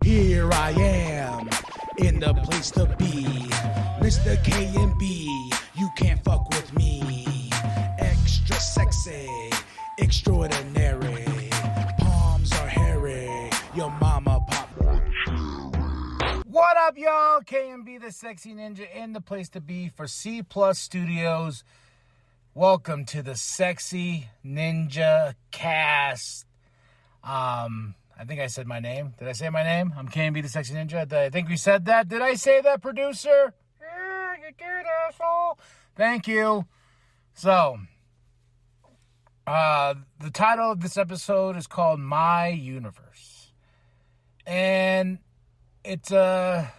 Here I am, in the place to be. Mr. K&B, you can't fuck with me. Extra sexy, extraordinary. Palms are hairy, your mama pop. What up, y'all? K&B, the sexy ninja, in the place to be for C Plus Studios. Welcome to the Sexy Ninjacast. I think I said my name. Did I say my name? I'm K&B, the sexy ninja. I think we said that. Did I say that, producer? You good, asshole. Thank you. So, the title of this episode is called My Universe. And it's something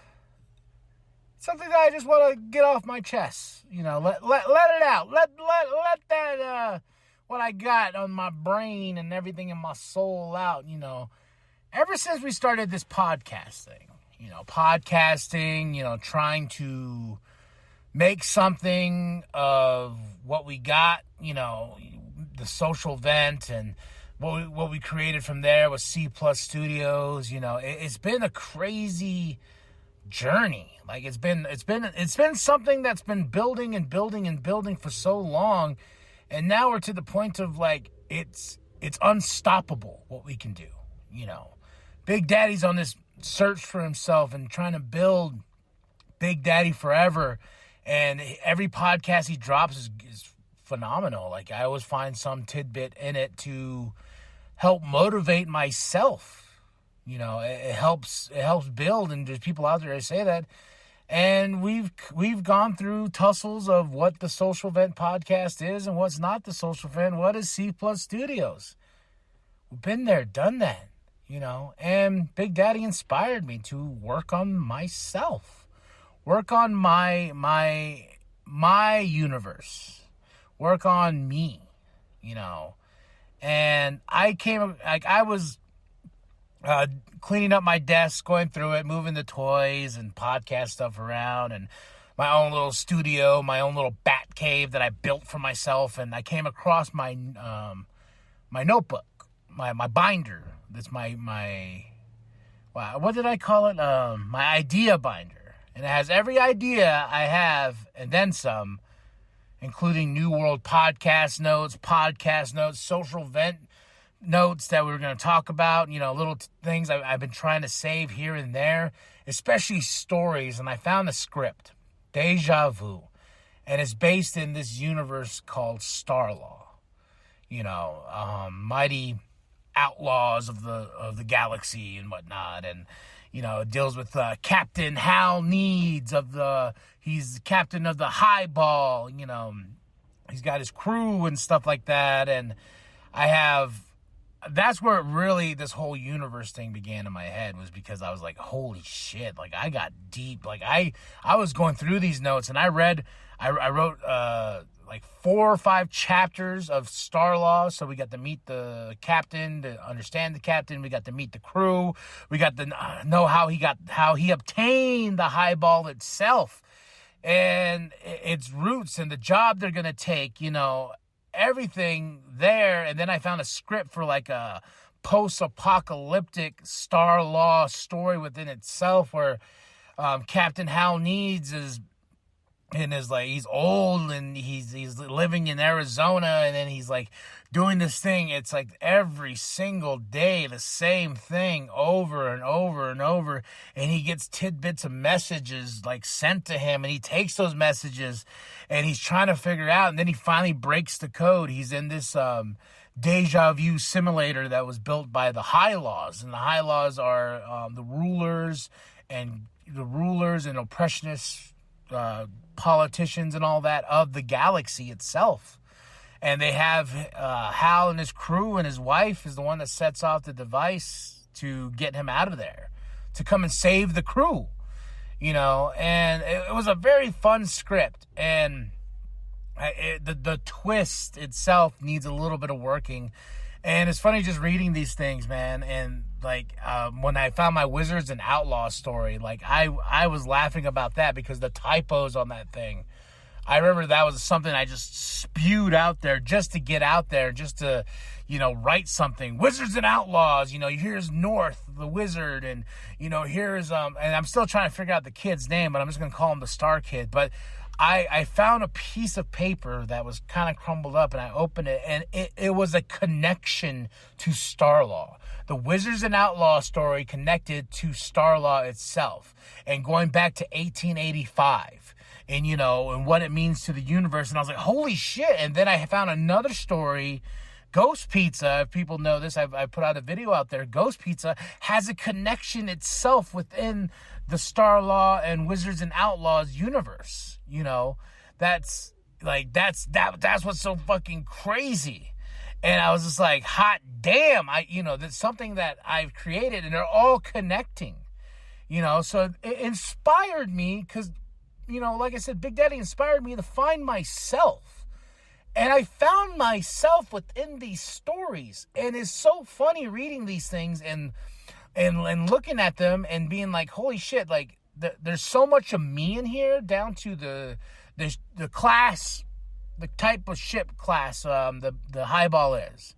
that I just want to get off my chest. You know, let it out. Let that what I got on my brain and everything in my soul out, you know. Ever since we started this podcast thing, trying to make something of what we got, the social vent, and what we created from there was C Plus Studios. It's been a crazy journey. Like it's been something that's been building and building and building for so long, and now we're to the point of like it's unstoppable what we can do. Big Daddy's on this search for himself and trying to build Big Daddy forever. And every podcast he drops is phenomenal. Like, I always find some tidbit in it to help motivate myself. It helps build, and there's people out there that say that. And we've gone through tussles of what the Social Vent podcast is and what's not the Social Vent. What is C Plus Studios? We've been there, done that. And Big Daddy inspired me to work on myself, work on my universe, work on me, and I was cleaning up my desk, going through it, moving the toys and podcast stuff around, and my own little studio, my own little bat cave that I built for myself, and I came across my notebook, my binder. That's my what did I call it? My idea binder. And it has every idea I have and then some, including New World podcast notes, social vent notes that we were going to talk about, little things I've been trying to save here and there, especially stories. And I found a script, Deja Vu, and it's based in this universe called Starlaw. Mighty outlaws of the galaxy and whatnot, and it deals with Captain Hal Needs he's captain of the Highball. He's got his crew and stuff like that, and that's where really this whole universe thing began in my head, was because I was like, holy shit, like I got deep. Like I was going through these notes, and I wrote like 4 or 5 chapters of Starlaw. So we got to meet the captain, to understand the captain. We got to meet the crew. We got to know how he obtained the Highball itself, and its roots, and the job they're gonna take. Everything there. And then I found a script for like a post-apocalyptic Starlaw story within itself, where Captain Hal Needs is he's old, and he's living in Arizona, and then he's like doing this thing. It's like every single day the same thing over and over and over, and he gets tidbits of messages like sent to him, and he takes those messages and he's trying to figure out, and then he finally breaks the code. He's in this Deja Vu simulator that was built by the High Laws, and the High Laws are the rulers and oppressionists, politicians and all that of the galaxy itself. And they have Hal and his crew, and his wife is the one that sets off the device to get him out of there, to come and save the crew, and it was a very fun script. And the twist itself needs a little bit of working. And it's funny just reading these things, man. And like when I found my Wizards and Outlaws story, like I was laughing about that because the typos on that thing. I remember that was something I just spewed out there just to get out there, just to, write something. Wizards and Outlaws, here's North, the wizard, and, here's, and I'm still trying to figure out the kid's name, but I'm just going to call him the Star Kid. But I found a piece of paper that was kind of crumbled up, and I opened it, and it was a connection to Starlaw. The Wizards and Outlaws story connected to Starlaw itself, and going back to 1885, and, and what it means to the universe. And I was like, holy shit. And then I found another story, Ghost Pizza. If people know this, I put out a video out there. Ghost Pizza has a connection itself within the Starlaw and Wizards and Outlaws universe. That's what's so fucking crazy. And I was just like, hot damn, that's something that I've created, and they're all connecting, so it inspired me because, like I said, Big Daddy inspired me to find myself. And I found myself within these stories. And it's so funny reading these things and looking at them and being like, holy shit, like, there's so much of me in here, down to the class, the type of ship class the highball is.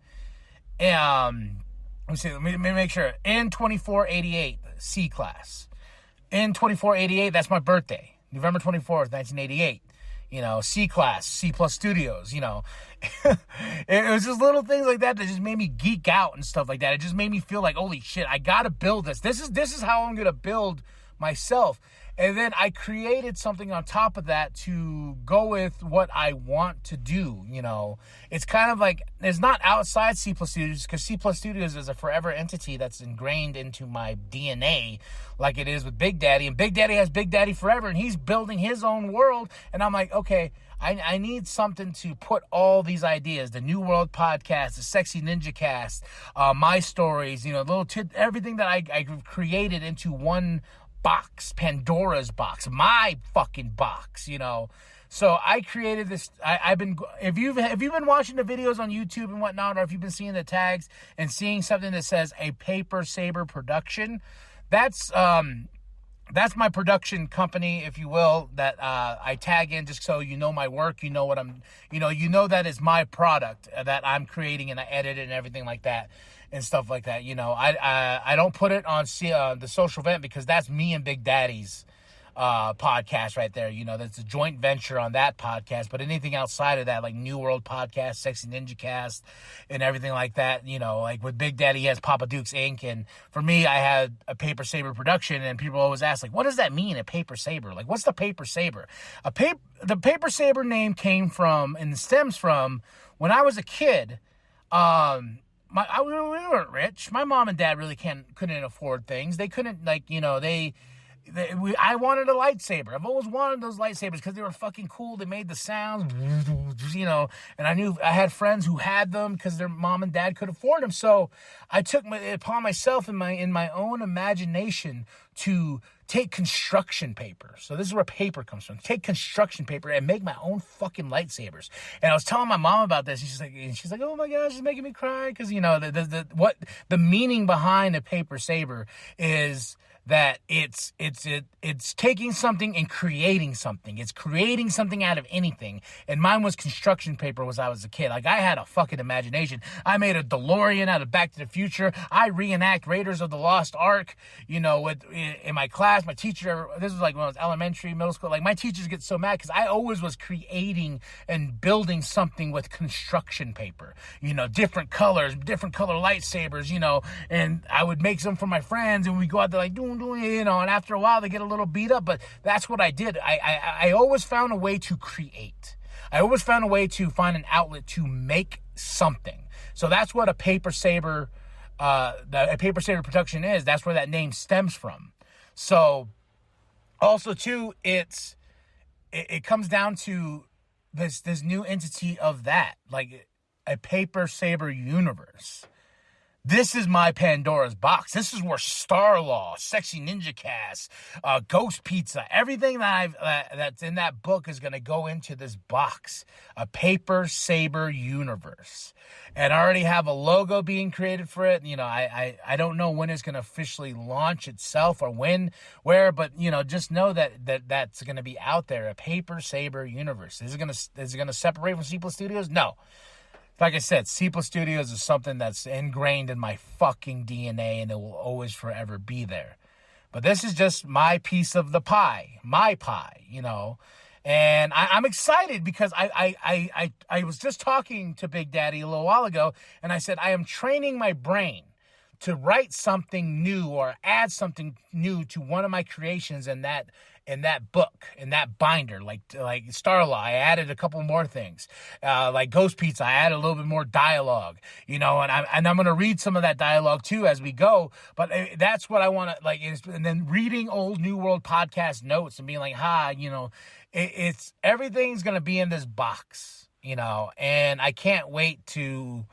And let me make sure. N2488 C class. N2488, that's my birthday. November 24th, 1988. C class, C plus studios, It was just little things like that just made me geek out and stuff like that. It just made me feel like, holy shit, I gotta build this. This is how I'm gonna build myself. And then I created something on top of that to go with what I want to do. It's kind of like, it's not outside C plus Studios, because C plus Studios is a forever entity that's ingrained into my DNA, like it is with Big Daddy. And Big Daddy has Big Daddy Forever, and he's building his own world. And I'm like, okay, I need something to put all these ideas, the New World podcast, the Sexy Ninjacast, my stories, everything that I've created into one box, Pandora's box, my fucking box, So I created this. I've been, if you've been watching the videos on YouTube and whatnot, or if you've been seeing the tags and seeing something that says a Paper Saber production, that's my production company, if you will, that I tag in just so you know my work, what I'm, that is my product that I'm creating, and I edit it and everything like that. And stuff like that, I don't put it on the social event, because that's me and Big Daddy's podcast right there. That's a joint venture on that podcast. But anything outside of that, like New World Podcast, Sexy Ninjacast, and everything like that, like with Big Daddy, he has Papa Duke's Inc. And for me, I had a Paper Saber production, and people always ask, like, what does that mean, a Paper Saber? Like, what's the Paper Saber? The Paper Saber name came from, and stems from, when I was a kid. We weren't rich. My mom and dad really couldn't afford things. They couldn't, I wanted a lightsaber. I've always wanted those lightsabers because they were fucking cool. They made the sounds, and I knew I had friends who had them because their mom and dad could afford them. So I took it upon myself in my own imagination to take construction paper. So this is where paper comes from. Take construction paper and make my own fucking lightsabers. And I was telling my mom about this. And she's like, oh my gosh, it's making me cry. Because, the meaning behind a paper saber is that it's taking something and creating something. It's creating something out of anything. And mine was construction paper when I was a kid. Like, I had a fucking imagination. I made a DeLorean out of Back to the Future. I reenact Raiders of the Lost Ark, in my class. My teacher, this was like when I was elementary, middle school. Like, my teachers get so mad because I always was creating and building something with construction paper. Different colors, different color lightsabers, and I would make some for my friends, and we go out there like, and after a while they get a little beat up, but that's what I did. I always found a way to create. I always found a way to find an outlet to make something. So that's what a Paper Saber, a Paper Saber production is. That's where that name stems from. So also too, it comes down to this new entity of that, like a Paper Saber universe. This is my Pandora's box. This is where Starlaw, Sexy Ninjacast, Ghost Pizza, everything that's in that book is going to go into this box, a Paper Saber universe. And I already have a logo being created for it. I don't know when it's going to officially launch itself or where, but just know that's going to be out there, a Paper Saber universe. Is it going to separate from C+ Studios? No. like I said, C Plus Studios is something that's ingrained in my fucking DNA, and it will always forever be there. But this is just my piece of the pie, my pie, you know. And I'm excited because I was just talking to Big Daddy a little while ago, and I said I am training my brain to write something new or add something new to one of my creations in that book, in that binder. Like Starlaw, I added a couple more things. Like Ghost Pizza, I added a little bit more dialogue, you know, and I'm going to read some of that dialogue too as we go. But that's what I want to, like, and then reading old New World podcast notes and being like, you know, it's everything's going to be in this box, you know, and I can't wait to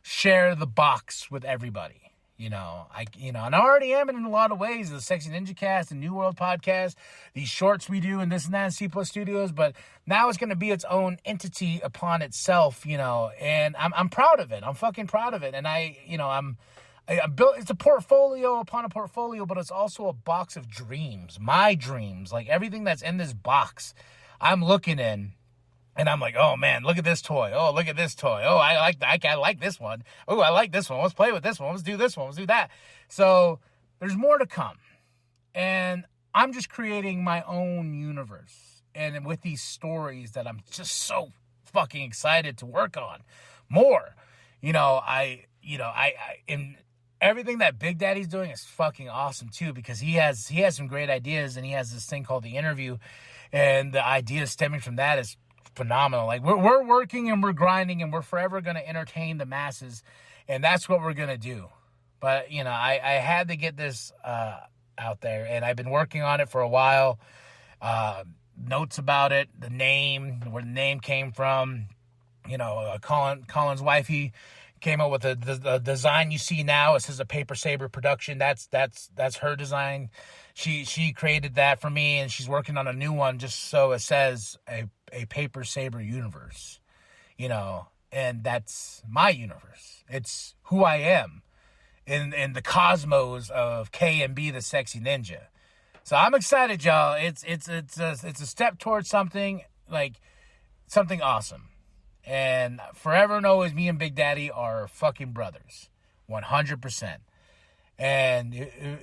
share the box with everybody. You know, and I already am in a lot of ways. The Sexy Ninjacast and New World podcast, these shorts we do and this and that in C Plus Studios, but now it's going to be its own entity upon itself, you know, and I'm proud of it. I'm fucking proud of it. And I built, it's a portfolio upon a portfolio, but it's also a box of dreams, my dreams, like everything that's in this box I'm looking in. And I'm like, oh man, look at this toy. Oh, look at this toy. Oh, I like this one. Oh, I like this one. Let's play with this one. Let's do this one. Let's do that. So there's more to come. And I'm just creating my own universe. And with these stories that I'm just so fucking excited to work on more. You know, and everything that Big Daddy's doing is fucking awesome too, because he has some great ideas, and he has this thing called The Interview, and the ideas stemming from that is phenomenal. Like we're working and we're grinding, and we're forever going to entertain the masses, and that's what we're going to do. But, you know, I had to get this out there, and I've been working on it for a while. Notes about it, the name, where the name came from. You know, Colin's wifey came up with the design you see now. It says a Paper Saber production. That's her design. She created that for me, and she's working on a new one just so it says a Paper Saber universe, you know, and that's my universe. It's who I am in the cosmos of K&B, the Sexy Ninja. So I'm excited, y'all. It's a step towards something, like something awesome. And forever and always, me and Big Daddy are fucking brothers, 100%. And,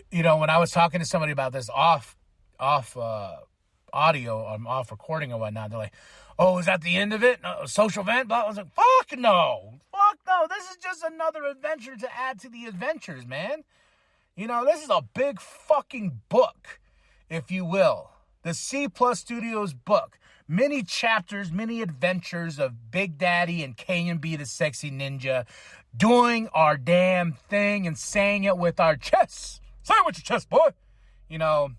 you know, when I was talking to somebody about this off audio, off recording and whatnot, they're like, oh, is that the end of it? Social event? I was like, fuck no. This is just another adventure to add to the adventures, man. You know, this is a big fucking book, if you will. The C Plus Studios book. Many chapters, many adventures of Big Daddy and K&B, the Sexy Ninja, doing our damn thing and saying it with our chests. Say it with your chest, boy. You know,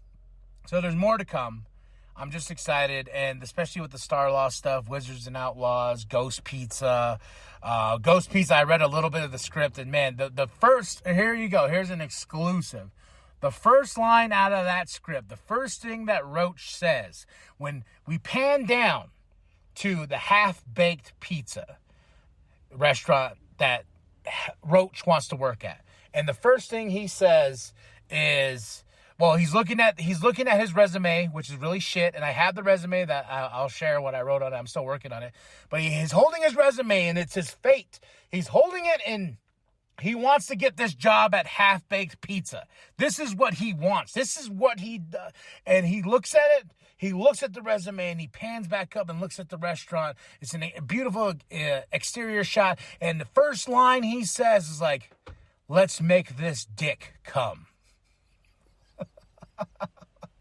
so there's more to come. I'm just excited, and especially with the Starlaw stuff, Wizards and Outlaws, Ghost Pizza. I read a little bit of the script, and man, the first, here you go, here's an exclusive. The first line out of that script, the first thing that Roach says, when we pan down to the half-baked pizza restaurant that Roach wants to work at, and the first thing he says is, well, he's looking at his resume, which is really shit, and I have the resume that I'll share what I wrote on it. I'm still working on it. But he's holding his resume, and it's his fate. He's holding it, and he wants to get this job at Half-Baked Pizza. This is what he wants. This is what he does. And he looks at it. He looks at the resume, and he pans back up and looks at the restaurant. It's a beautiful exterior shot. And the first line he says is like, let's make this dick come.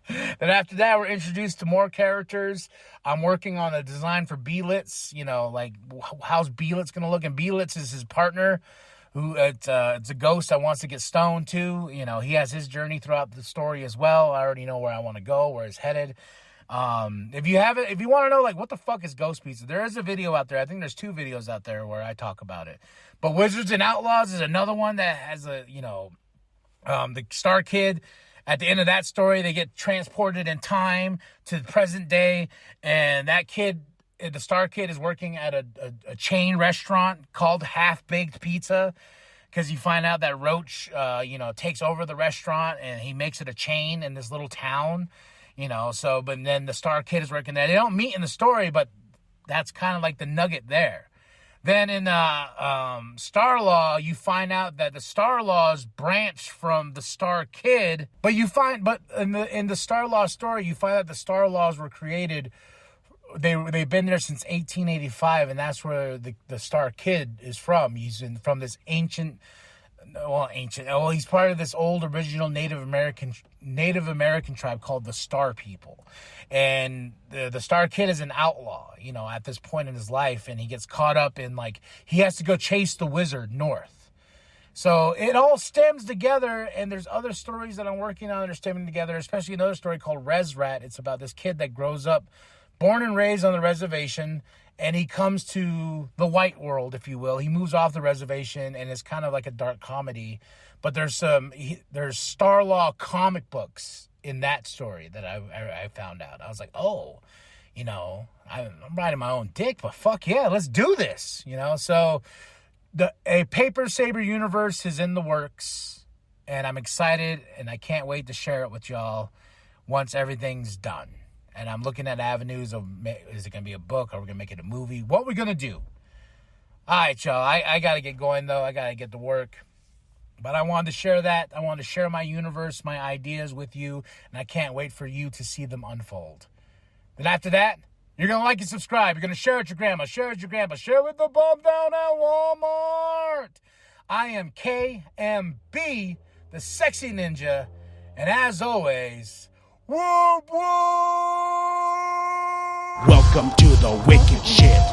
Then after that, we're introduced to more characters. I'm working on a design for Belitz. You know, like, how's Belitz going to look? And Belitz is his partner, who it's a ghost that wants to get stoned too. You know, he has his journey throughout the story as well. I already know where I want to go, where it's headed. If you want to know, like, what the fuck is Ghost Pizza, there is a video out there. I think there's 2 videos out there where I talk about it. But Wizards and Outlaws is another one that has the Star Kid. At the end of that story, they get transported in time to the present day, and that kid, the Star Kid, is working at a chain restaurant called Half-Baked Pizza, because you find out that Roach, takes over the restaurant, and he makes it a chain in this little town, but then the Star Kid is working there. They don't meet in the story, but that's kind of like the nugget there. Then in Star Law, you find out that the Star Laws branched from the Star Kid, but in the Star Law story, you find out the Star Laws were created. They've been there since 1885, and that's where the Star Kid is from. He's from this he's part of this old original Native American tribe called the Star People. And the Star Kid is an outlaw, at this point in his life, and he gets caught up in, he has to go chase the wizard north. So it all stems together, and there's other stories that I'm working on that are stemming together, especially another story called Res Rat. It's about this kid that grows up, born and raised on the reservation, and he comes to the white world, if you will. He moves off the reservation, and it's kind of like a dark comedy. But there's Star Law comic books in that story that I found out. I was like, oh, I'm riding my own dick, but fuck yeah, let's do this, So a Paper Saber universe is in the works, and I'm excited, and I can't wait to share it with y'all once everything's done. And I'm looking at avenues of, is it going to be a book? Are we going to make it a movie? What we're going to do? All right, y'all. I got to get going, though. I got to get to work. But I wanted to share that. I wanted to share my universe, my ideas with you. And I can't wait for you to see them unfold. Then after that, you're going to like and subscribe. You're going to share it with your grandma. Share it with your grandpa. Share it with the bum down at Walmart. I am KMB, the Sexy Ninja. And as always... Whoop, whoop. Welcome to the wicked shit.